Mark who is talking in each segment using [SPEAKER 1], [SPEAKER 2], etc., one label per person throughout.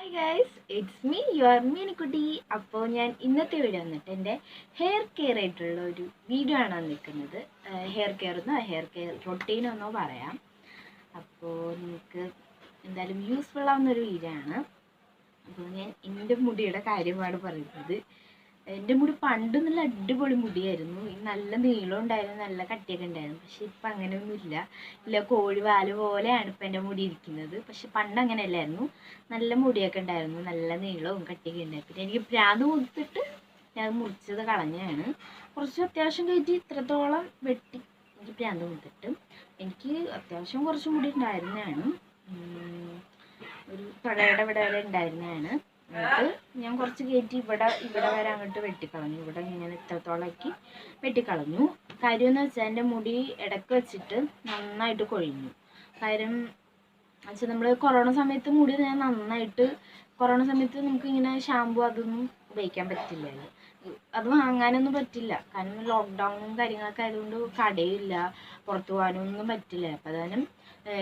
[SPEAKER 1] Hi guys, it's me your Meenikutty. അപ്പോൾ ഞാൻ ഇന്നത്തെ വീഡിയോ വന്നിട്ട് എൻ്റെ ഹെയർ കെയർ ആയിട്ടുള്ള ഒരു വീഡിയോ ആണ് വന്നിരിക്കുന്നത്. ഹെയർ കെയർ റൊട്ടീനെന്നോ പറയാം. അപ്പോൾ നിങ്ങൾക്ക് എന്തായാലും യൂസ്ഫുൾ ആവുന്നൊരു വീഡിയോ ആണ്. അപ്പോൾ ഞാൻ എൻ്റെ മുടിയുടെ കാര്യമാണ് പറയുന്നത്. എൻ്റെ മുടി പണ്ട് നല്ല അടിപൊളി മുടിയായിരുന്നു. നല്ല നീളം ഉണ്ടായിരുന്നു, നല്ല കട്ടിയൊക്കെ ഉണ്ടായിരുന്നു. പക്ഷെ ഇപ്പം അങ്ങനെയൊന്നുമില്ല. കോഴി വാല് പോലെയാണ് ഇപ്പം എൻ്റെ മുടി ഇരിക്കുന്നത്. പക്ഷെ പണ്ട് അങ്ങനെയല്ലായിരുന്നു. നല്ല മുടിയൊക്കെ ഉണ്ടായിരുന്നു, നല്ല നീളവും കട്ടിയൊക്കെ ഉണ്ടായിരുന്നു. പിന്നെ എനിക്ക് ഭ്രാന്ത് കൊടുത്തിട്ട് ഞാൻ മുറിച്ചത് കളഞ്ഞാണ്. കുറച്ച് അത്യാവശ്യം കയറ്റി ഇത്രത്തോളം വെട്ടി എനിക്ക് ഭ്രാന്ത് കൊടുത്തിട്ട്. എനിക്ക് അത്യാവശ്യം കുറച്ച് മുടി ഉണ്ടായിരുന്നതാണ്, ഒരു തൊടയുടെ ഇവിടെ വരെ ഉണ്ടായിരുന്നതാണ്. എന്നിട്ട് ഞാൻ കുറച്ച് കയറ്റി ഇവിടെ വരെ അങ്ങോട്ട് വെട്ടിക്കളഞ്ഞു. ഇവിടെ ഇങ്ങനെ ഇത്രത്തോളമാക്കി വെട്ടിക്കളഞ്ഞു. കാര്യം എന്ന് വെച്ചാൽ എൻ്റെ മുടി ഇടയ്ക്ക് വെച്ചിട്ട് നന്നായിട്ട് കൊഴിഞ്ഞു. കാര്യം വെച്ചാൽ നമ്മൾ കൊറോണ സമയത്ത് മുടി ഞാൻ കൊറോണ സമയത്ത് നമുക്കിങ്ങനെ ഷാമ്പു അതൊന്നും ഉപയോഗിക്കാൻ പറ്റില്ലല്ലോ. അത് വാങ്ങാനൊന്നും പറ്റില്ല. കാരണം ലോക്ക്ഡൗണും കാര്യങ്ങളൊക്കെ ആയതുകൊണ്ട് കടയില്ല, പുറത്തു പോകാനൊന്നും പറ്റില്ല. അപ്പം അതാനും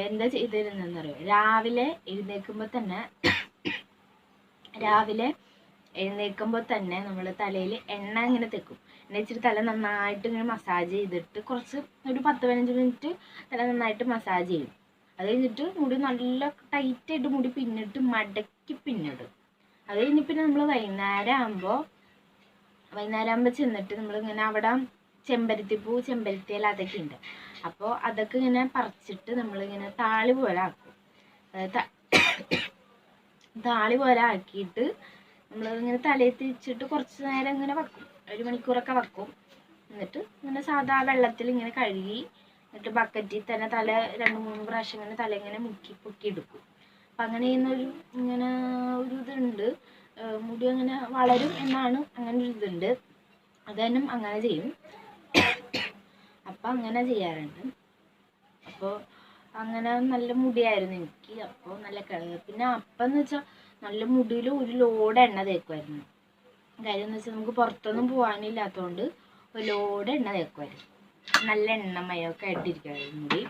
[SPEAKER 1] എന്താ ചെയ്തിരുന്നതെന്ന് അറിയാം, രാവിലെ എഴുന്നേൽക്കുമ്പോൾ തന്നെ നമ്മൾ തലയിൽ എണ്ണ ഇങ്ങനെ തേക്കും. എണ്ണ വെച്ചിട്ട് തല നന്നായിട്ട് ഇങ്ങനെ മസാജ് ചെയ്തിട്ട് ഒരു 10-15 മിനിറ്റ് തല നന്നായിട്ട് മസാജ് ചെയ്യും. അത് കഴിഞ്ഞിട്ട് മുടി നല്ല ടൈറ്റായിട്ട് മുടി പിന്നിട്ട് മടക്കി പിന്നിടും. അത് കഴിഞ്ഞ് പിന്നെ നമ്മൾ വൈകുന്നേരം ആകുമ്പോൾ ചെന്നിട്ട് നമ്മളിങ്ങനെ അവിടെ ചെമ്പരത്തിയില അതൊക്കെ ഉണ്ട്. അപ്പോൾ അതൊക്കെ ഇങ്ങനെ പറിച്ചിട്ട് നമ്മളിങ്ങനെ താളി പോലെ ആക്കും. താളി പോലെ ആക്കിയിട്ട് നമ്മളിങ്ങനെ തലയിൽ തേച്ചിട്ട് കുറച്ച് നേരം ഇങ്ങനെ വെക്കും, 1 മണിക്കൂറൊക്കെ വെക്കും. എന്നിട്ട് ഇങ്ങനെ സാധാ വെള്ളത്തിൽ ഇങ്ങനെ കഴുകി, എന്നിട്ട് ബക്കറ്റിൽ തന്നെ തല 2-3 പ്രാവശ്യം ഇങ്ങനെ തല ഇങ്ങനെ പൊക്കി എടുക്കും. അപ്പം അങ്ങനെ ഇങ്ങനെ ഒരു ഇതുണ്ട്, മുടി അങ്ങനെ വളരും എന്നാണ് അങ്ങനെ ഒരു ഇതുണ്ട്. അതുതന്നെ അങ്ങനെ ചെയ്യും. അപ്പം അങ്ങനെ ചെയ്യാറുണ്ട്. അപ്പോൾ അങ്ങനെ നല്ല മുടിയായിരുന്നു എനിക്ക്. അപ്പോൾ പിന്നെ അപ്പം എന്ന് വെച്ചാൽ നല്ല മുടിയിൽ ഒരു ലോഡ് എണ്ണ തേക്കുമായിരുന്നു. കാര്യം എന്ന് വെച്ചാൽ നമുക്ക് പുറത്തൊന്നും പോകാനില്ലാത്തതുകൊണ്ട് ഒരു ലോഡ് എണ്ണ തേക്കുമായിരുന്നു. നല്ല എണ്ണമയമൊക്കെ ആയിട്ടിരിക്കുമായിരുന്നു മുടി.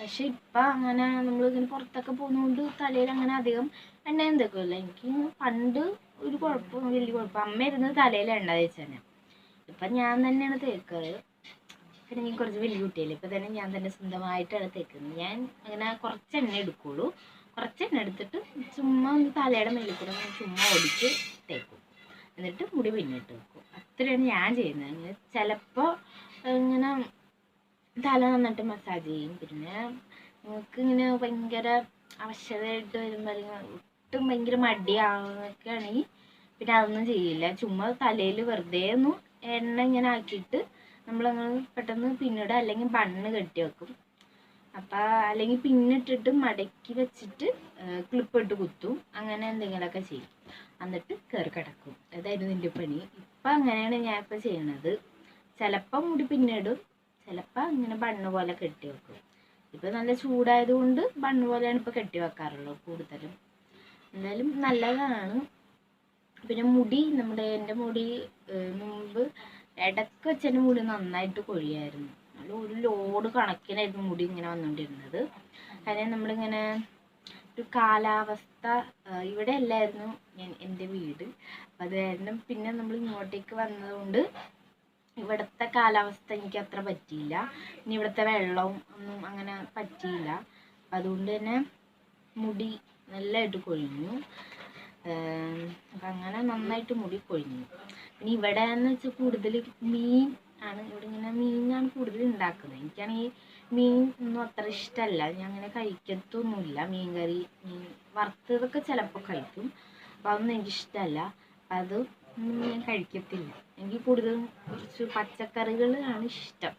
[SPEAKER 1] പക്ഷെ ഇപ്പം അങ്ങനെ നമ്മളിങ്ങനെ പുറത്തൊക്കെ പോകുന്നതുകൊണ്ട് തലയിൽ അങ്ങനെ അധികം എണ്ണയൊന്നും തേക്കുമല്ലോ. എനിക്ക് പണ്ട് വലിയ കുഴപ്പം അമ്മയായിരുന്നു തലയിൽ എണ്ണ തേച്ചതന്നെ. ഇപ്പം ഞാൻ തന്നെയാണ് തേക്കാറ്. പിന്നെ എനിക്ക് കുറച്ച് വലിയ കുട്ടിയല്ലേ, ഇപ്പം തന്നെ ഞാൻ തന്നെ സ്വന്തമായിട്ടാണ് തേക്കുന്നത്. ഞാൻ അങ്ങനെ കുറച്ച് എണ്ണ എടുക്കുള്ളൂ. കുറച്ച് എണ്ണ എടുത്തിട്ട് ചുമ്മാ തലയുടെ മേലിൽ കൂടെ ചുമ്മാ ഒടിച്ച് തേക്കും. എന്നിട്ട് മുടി പിന്നിട്ട് വെക്കും. അത്രയാണ് ഞാൻ ചെയ്യുന്നത്. ചിലപ്പോൾ ഇങ്ങനെ തല നന്നായിട്ട് മസാജ് ചെയ്യും. പിന്നെ നിങ്ങൾക്ക് ഇങ്ങനെ ഭയങ്കര അവശതയായിട്ട് വരുമ്പോൾ അല്ലെങ്കിൽ ഒട്ടും ഭയങ്കര മടിയാവുന്നൊക്കെ ആണെങ്കിൽ പിന്നെ അതൊന്നും ചെയ്യില്ല. ചുമ്മാ തലയിൽ വെറുതെ ഒന്ന് എണ്ണ ഇങ്ങനെ ആക്കിയിട്ട് നമ്മളങ്ങനെ പെട്ടെന്ന് പിന്നിടുക, അല്ലെങ്കിൽ ബണ്ണ് കെട്ടി വെക്കും. അപ്പം അല്ലെങ്കിൽ പിന്നിട്ടിട്ട് മടക്കി വെച്ചിട്ട് ക്ലിപ്പ് ഇട്ട് കുത്തും. അങ്ങനെ എന്തെങ്കിലുമൊക്കെ ചെയ്യും. എന്നിട്ട് കയറി കിടക്കും. അതായിരുന്നു എൻ്റെ പണി. ഇപ്പം അങ്ങനെയാണ് ഞാൻ ഇപ്പം ചെയ്യണത്. ചിലപ്പോൾ മുടി പിന്നിടും, ചിലപ്പോൾ ഇങ്ങനെ ബണ്ണ് പോലെ കെട്ടി വെക്കും. ഇപ്പം നല്ല ചൂടായതുകൊണ്ട് ബണ്ണ് പോലെയാണ് ഇപ്പോൾ കെട്ടി വെക്കാറുള്ളത് കൂടുതലും. എന്തായാലും നല്ലതാണ്. പിന്നെ എൻ്റെ മുടി മുമ്പ് ഇടയ്ക്ക് വെച്ചെൻ്റെ മുടി നന്നായിട്ട് കൊഴിയായിരുന്നു. നല്ല ഒരു ലോഡ് കണക്കിനായിരുന്നു മുടി ഇങ്ങനെ വന്നുകൊണ്ടിരുന്നത്. കാര്യം നമ്മളിങ്ങനെ ഒരു കാലാവസ്ഥ ഇവിടെ അല്ലായിരുന്നു എൻ്റെ വീട്. അപ്പം അത് കാരണം പിന്നെ നമ്മൾ ഇങ്ങോട്ടേക്ക് വന്നതുകൊണ്ട് ഇവിടുത്തെ കാലാവസ്ഥ എനിക്ക് അത്ര പറ്റിയില്ല. പിന്നെ ഇവിടുത്തെ വെള്ളവും ഒന്നും അങ്ങനെ പറ്റിയില്ല. അപ്പം അതുകൊണ്ട് തന്നെ മുടി നല്ലതായിട്ട് കൊഴിഞ്ഞു. അപ്പം അങ്ങനെ നന്നായിട്ട് മുടി കൊഴിഞ്ഞു. പിന്നെ ഇവിടെ എന്ന് വെച്ചാൽ കൂടുതൽ ഇവിടെ ഇങ്ങനെ മീനാണ് കൂടുതൽ ഉണ്ടാക്കുന്നത്. എനിക്കാണെങ്കിൽ മീൻ ഒന്നും അത്ര ഇഷ്ടമല്ല. ഞാൻ അങ്ങനെ കഴിക്കത്തൊന്നുമില്ല. മീൻ കറി, മീൻ വറുത്തതൊക്കെ ചിലപ്പോൾ കഴിക്കും. അപ്പം അതൊന്നും എനിക്കിഷ്ടമല്ല. അപ്പം അത് ഞാൻ കഴിക്കത്തില്ല. എനിക്ക് കൂടുതലും കുറച്ച് പച്ചക്കറികളാണ് ഇഷ്ടം.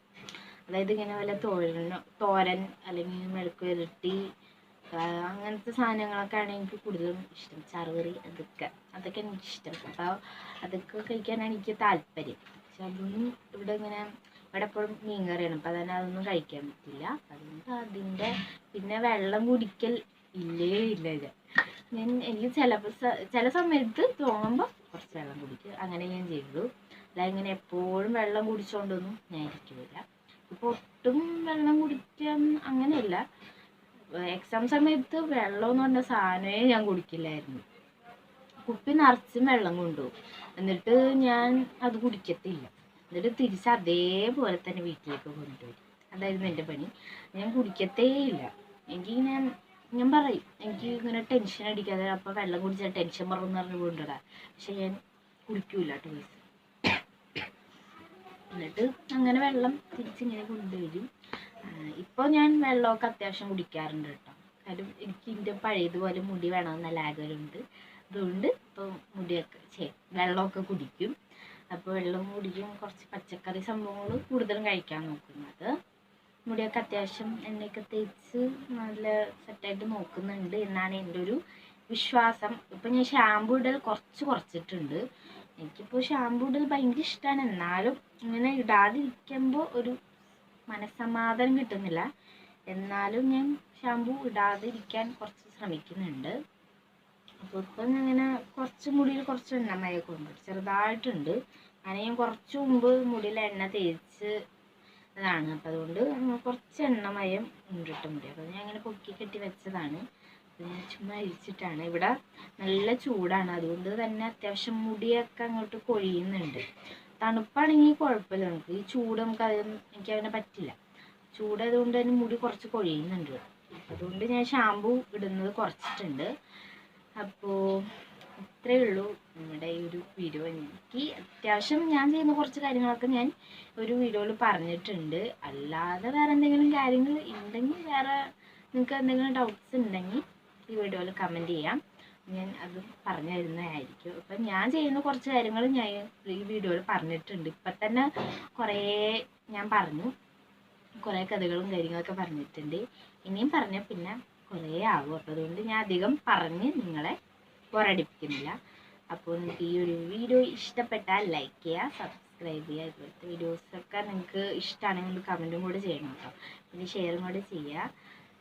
[SPEAKER 1] അതായത് ഇങ്ങനെ വല്ല തോരൻ അല്ലെങ്കിൽ മെഴുക്ക് പുരട്ടി അങ്ങനത്തെ സാധനങ്ങളൊക്കെയാണ് എനിക്ക് കൂടുതലും ഇഷ്ടം. ചറുകറി അതൊക്കെ എനിക്കിഷ്ടം. അപ്പോൾ അതൊക്കെ കഴിക്കാനാണ് എനിക്ക് താല്പര്യം. പക്ഷെ അതൊന്നും ഇവിടെ എപ്പോഴും മീൻ കറിയാണ്. അപ്പം അതൊന്നും കഴിക്കാൻ പറ്റില്ല. അതുകൊണ്ട് പിന്നെ വെള്ളം കുടിക്കൽ ഇല്ല. എനിക്ക് ചില സമയത്ത് തോന്നുമ്പോൾ കുറച്ച് വെള്ളം കുടിക്കും. അങ്ങനെ ഞാൻ ചെയ്തു. അല്ല ഇങ്ങനെ എപ്പോഴും വെള്ളം കുടിച്ചുകൊണ്ടൊന്നും ഞാൻ ഇരിക്കില്ല. ഇപ്പോൾ ഒട്ടും വെള്ളം കുടിക്കാൻ അങ്ങനെയല്ല. എക്സാം സമയത്ത് വെള്ളം എന്ന് പറഞ്ഞ സാധനമേ ഞാൻ കുടിക്കില്ലായിരുന്നു. കുപ്പി നിറച്ചും വെള്ളം കൊണ്ടുപോകും. എന്നിട്ട് ഞാൻ അത് കുടിക്കത്തില്ല. എന്നിട്ട് തിരിച്ച് അതേപോലെ തന്നെ വീട്ടിലേക്ക് കൊണ്ടുവരും. അതായിരുന്നു എൻ്റെ പണി. ഞാൻ കുടിക്കത്തേ ഇല്ല. ഞാൻ പറയും എനിക്ക് ഇങ്ങനെ ടെൻഷൻ അടിക്കാതെ, അപ്പോൾ വെള്ളം കുടിച്ചാൽ ടെൻഷൻ മറന്ന് പറഞ്ഞ് കൊണ്ടുവിടാം. പക്ഷെ ഞാൻ കുടിക്കൂല കേട്ടോ. എന്നിട്ട് അങ്ങനെ വെള്ളം തിരിച്ചിങ്ങനെ കൊണ്ടുവരും. ഇപ്പോൾ ഞാൻ വെള്ളമൊക്കെ അത്യാവശ്യം കുടിക്കാറുണ്ട് കേട്ടോ. കാര്യം എനിക്ക് എൻ്റെ പഴയതുപോലെ മുടി വേണമെന്ന് നല്ല ആഗ്രഹമുണ്ട്. അതുകൊണ്ട് ഇപ്പോൾ മുടിയൊക്കെ വെള്ളമൊക്കെ കുടിക്കും. അപ്പോൾ വെള്ളം കുടിക്കും. കുറച്ച് പച്ചക്കറി സംഭവങ്ങൾ കൂടുതലും കഴിക്കാൻ നോക്കുന്നത്. മുടിയൊക്കെ അത്യാവശ്യം എണ്ണയൊക്കെ തേച്ച് നല്ല സെറ്റായിട്ട് നോക്കുന്നുണ്ട് എന്നാണ് എൻ്റെ ഒരു വിശ്വാസം. ഇപ്പം ഞാൻ ഷാമ്പൂ ഇടൽ കുറച്ചിട്ടുണ്ട്. എനിക്കിപ്പോൾ ഷാമ്പൂ ഇടൽ ഭയങ്കര ഇഷ്ടമാണ്. എന്നാലും ഇങ്ങനെ ഇടാതിരിക്കുമ്പോൾ ഒരു മനസ്സമാധാനം കിട്ടുന്നില്ല. എന്നാലും ഞാൻ ഷാമ്പൂ ഇടാതിരിക്കാൻ കുറച്ച് ശ്രമിക്കുന്നുണ്ട്. അപ്പോൾ ഇപ്പം അങ്ങനെ കുറച്ച് മുടിയിൽ കുറച്ച് എണ്ണമയൊക്കെ ഉണ്ട്, ചെറുതായിട്ടുണ്ട്. ഞാൻ കുറച്ച് മുമ്പ് മുടിയിൽ എണ്ണ തേച്ച് അതാണ്. അപ്പം അതുകൊണ്ട് കുറച്ച് എണ്ണമയം ഉണ്ടിട്ട് മുടി. അപ്പോൾ ഞാൻ അങ്ങനെ പൊക്കി കെട്ടി വെച്ചതാണ്. ഞാൻ ചുമ്മാ ഇരിച്ചിട്ടാണ്. ഇവിടെ നല്ല ചൂടാണ്, അതുകൊണ്ട് തന്നെ അത്യാവശ്യം മുടിയൊക്കെ അങ്ങോട്ട് കൊഴിയുന്നുണ്ട്. തണുപ്പാണെങ്കിൽ കുഴപ്പമില്ല, നമുക്ക് ഈ ചൂട് എനിക്കതിനെ പറ്റില്ല. ചൂടായതുകൊണ്ട് തന്നെ മുടി കുറച്ച് കൊഴിയുന്നുണ്ട്. അതുകൊണ്ട് ഞാൻ ഷാമ്പൂ ഇടുന്നത് കുറച്ചിട്ടുണ്ട്. അപ്പോൾ ഇത്രയേ ഉള്ളൂ നമ്മുടെ ഈ ഒരു വീഡിയോ. എനിക്ക് അത്യാവശ്യം ഞാൻ ചെയ്യുന്ന കുറച്ച് കാര്യങ്ങളൊക്കെ ഞാൻ ഒരു വീഡിയോയിൽ പറഞ്ഞിട്ടുണ്ട്. അല്ലാതെ വേറെ എന്തെങ്കിലും കാര്യങ്ങൾ ഉണ്ടെങ്കിൽ, വേറെ നിങ്ങൾക്ക് എന്തെങ്കിലും ഡൗട്ട്സ് ഉണ്ടെങ്കിൽ ഈ വീഡിയോയിൽ കമൻറ്റ് ചെയ്യാം. ഞാൻ അത് പറഞ്ഞു തരുന്നതായിരിക്കും. അപ്പം ഞാൻ ചെയ്യുന്ന കുറച്ച് കാര്യങ്ങൾ ഞാൻ ഈ വീഡിയോയിൽ പറഞ്ഞിട്ടുണ്ട്. ഇപ്പം തന്നെ കുറേ ഞാൻ പറഞ്ഞു, കുറേ കഥകളും കാര്യങ്ങളൊക്കെ പറഞ്ഞിട്ടുണ്ട്. ഇനിയും പറഞ്ഞാൽ പിന്നെ കുറേ ആകും. അപ്പോൾ അതുകൊണ്ട് ഞാൻ അധികം പറഞ്ഞ് നിങ്ങളെ ബോറടിപ്പിക്കുന്നില്ല. അപ്പോൾ നിങ്ങൾക്ക് ഈ ഒരു വീഡിയോ ഇഷ്ടപ്പെട്ടാൽ ലൈക്ക് ചെയ്യുക, സബ്സ്ക്രൈബ് ചെയ്യുക. ഇതുപോലത്തെ വീഡിയോസൊക്കെ നിങ്ങൾക്ക് ഇഷ്ടമാണെങ്കിൽ കമൻറ്റും കൂടെ ചെയ്യണം കേട്ടോ. പിന്നെ ഷെയറും കൂടെ ചെയ്യുക.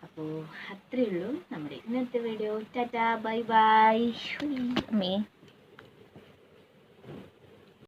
[SPEAKER 1] അപ്പോൾ അത്രയേ ഉള്ളൂ നമ്മുടെ ഇന്നത്തെ വീഡിയോ. Tata, bye bye. അമ്മേ.